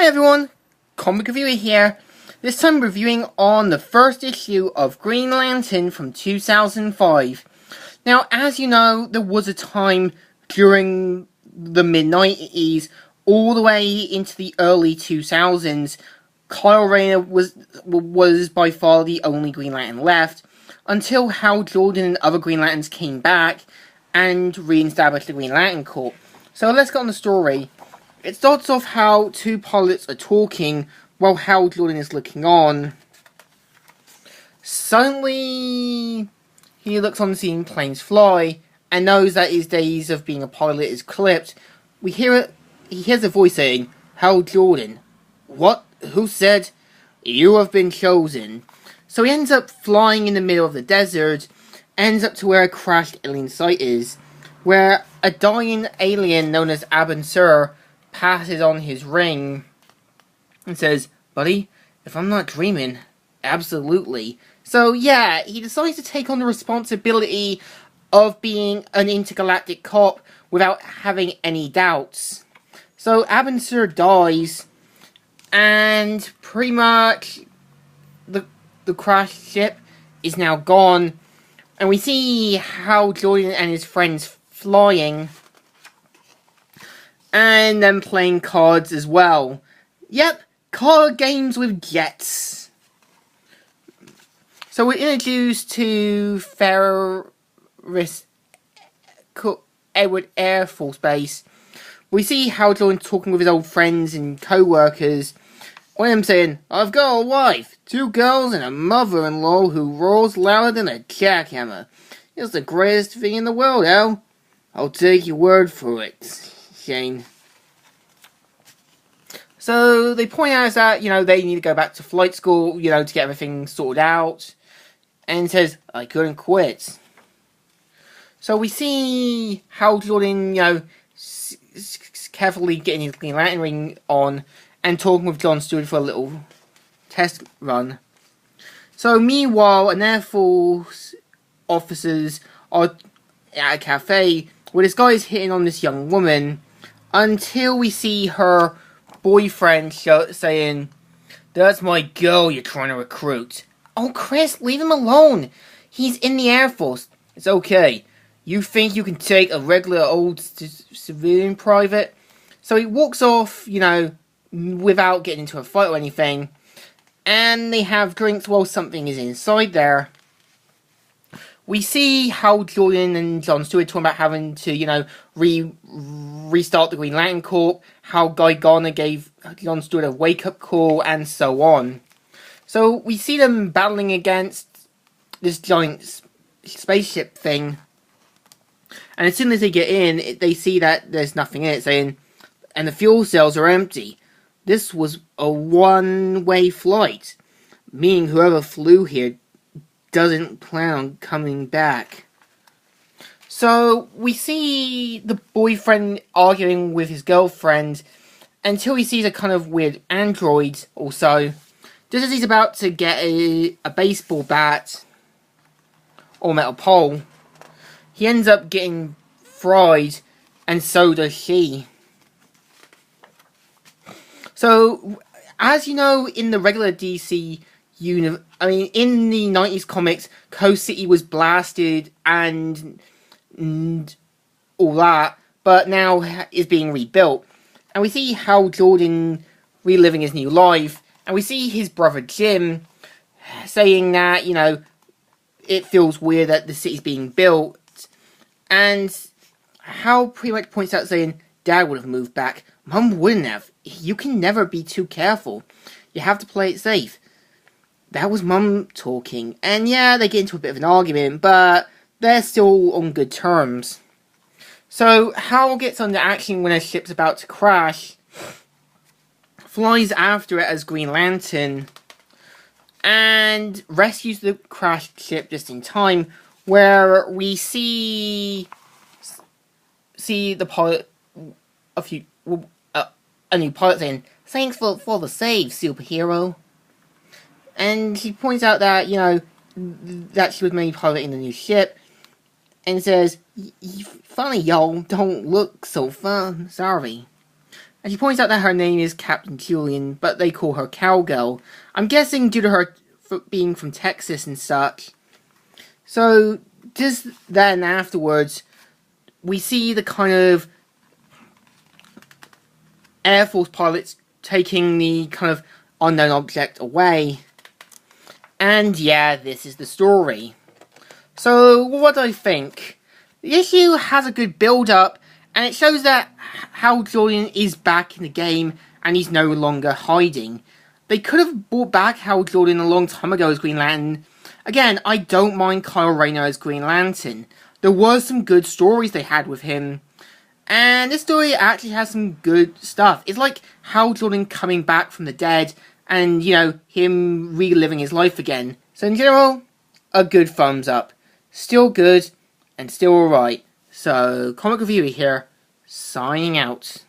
Hi everyone, Comic Reviewer here. This time reviewing on the first issue of Green Lantern from 2005. Now, as you know, there was a time during the mid-90s all the way into the early 2000s. Kyle Rayner was by far the only Green Lantern left, until Hal Jordan and other Green Lanterns came back and re-established the Green Lantern Corps. So let's get on the story. It starts off how two pilots are talking while Hal Jordan is looking on. Suddenly, he looks on seeing planes fly and knows that his days of being a pilot is clipped. He hears a voice saying, "Hal Jordan." "What? Who said?" "You have been chosen." So he ends up flying in the middle of the desert, ends up to where a crashed alien site is, where a dying alien known as Abin Sur passes on his ring and says, "Buddy, if I'm not dreaming, absolutely." So yeah, he decides to take on the responsibility of being an intergalactic cop without having any doubts. So Abin Sur dies, and pretty much the crashed ship is now gone, and we see Hal Jordan and his friends flying and then playing cards as well. Yep, card games with jets. So we're introduced to Ferris Edward Air Force Base. We see Hal Jordan talking with his old friends and co-workers. One of them saying, "I've got a wife, 2 girls, and a mother-in-law who roars louder than a jackhammer. It's the greatest thing in the world, Al. I'll take your word for it, Shane." So they point out that, they need to go back to flight school, to get everything sorted out. And says, "I couldn't quit." So we see Hal Jordan, carefully getting his Green Lantern ring on and talking with John Stewart for a little test run. So meanwhile, an Air Force officers are at a cafe where this guy is hitting on this young woman until we see her boyfriend saying, "That's my girl you're trying to recruit." "Oh, Chris, leave him alone. He's in the Air Force." "It's okay. You think you can take a regular old civilian private?" So he walks off, without getting into a fight or anything. And they have drinks while something is inside there. We see how Jordan and John Stewart talking about having to, restart the Green Lantern Corps, how Guy Gardner gave John Stewart a wake-up call, and so on. So we see them battling against this giant spaceship thing. And as soon as they get in, they see that there's nothing in it, saying, "And the fuel cells are empty. This was a one-way flight, meaning whoever flew here doesn't plan on coming back." So we see the boyfriend arguing with his girlfriend until he sees a kind of weird android or so. Just as he's about to get a baseball bat or metal pole, he ends up getting fried, and so does she. So, as you know, in the regular DC universe, in the 90s comics, Coast City was blasted and all that, but now is being rebuilt. And we see Hal Jordan reliving his new life, and we see his brother Jim saying that, it feels weird that the city's being built. And Hal pretty much points out saying, "Dad would have moved back. Mum wouldn't have. You can never be too careful. You have to play it safe." That was Mum talking. And yeah, they get into a bit of an argument, but they're still on good terms. So Hal gets under action when a ship's about to crash, flies after it as Green Lantern, and rescues the crashed ship just in time, where we see the pilot, a new pilot saying, "Thanks for the save, superhero." And he points out that, that she was mainly piloting the new ship, and says, "Funny y'all don't look so fun, sorry." And she points out that her name is Captain Julian, but they call her Cowgirl. I'm guessing due to her being from Texas and such. So, just then afterwards, we see the kind of Air Force pilots taking the kind of unknown object away. And yeah, this is the story. So, what do I think? The issue has a good build-up, and it shows that Hal Jordan is back in the game, and he's no longer hiding. They could have brought back Hal Jordan a long time ago as Green Lantern. Again, I don't mind Kyle Rayner as Green Lantern. There were some good stories they had with him. And this story actually has some good stuff. It's like Hal Jordan coming back from the dead, and, you know, him reliving his life again. So in general, a good thumbs up. Still good, and still alright. So, Comic Reviewer here, signing out.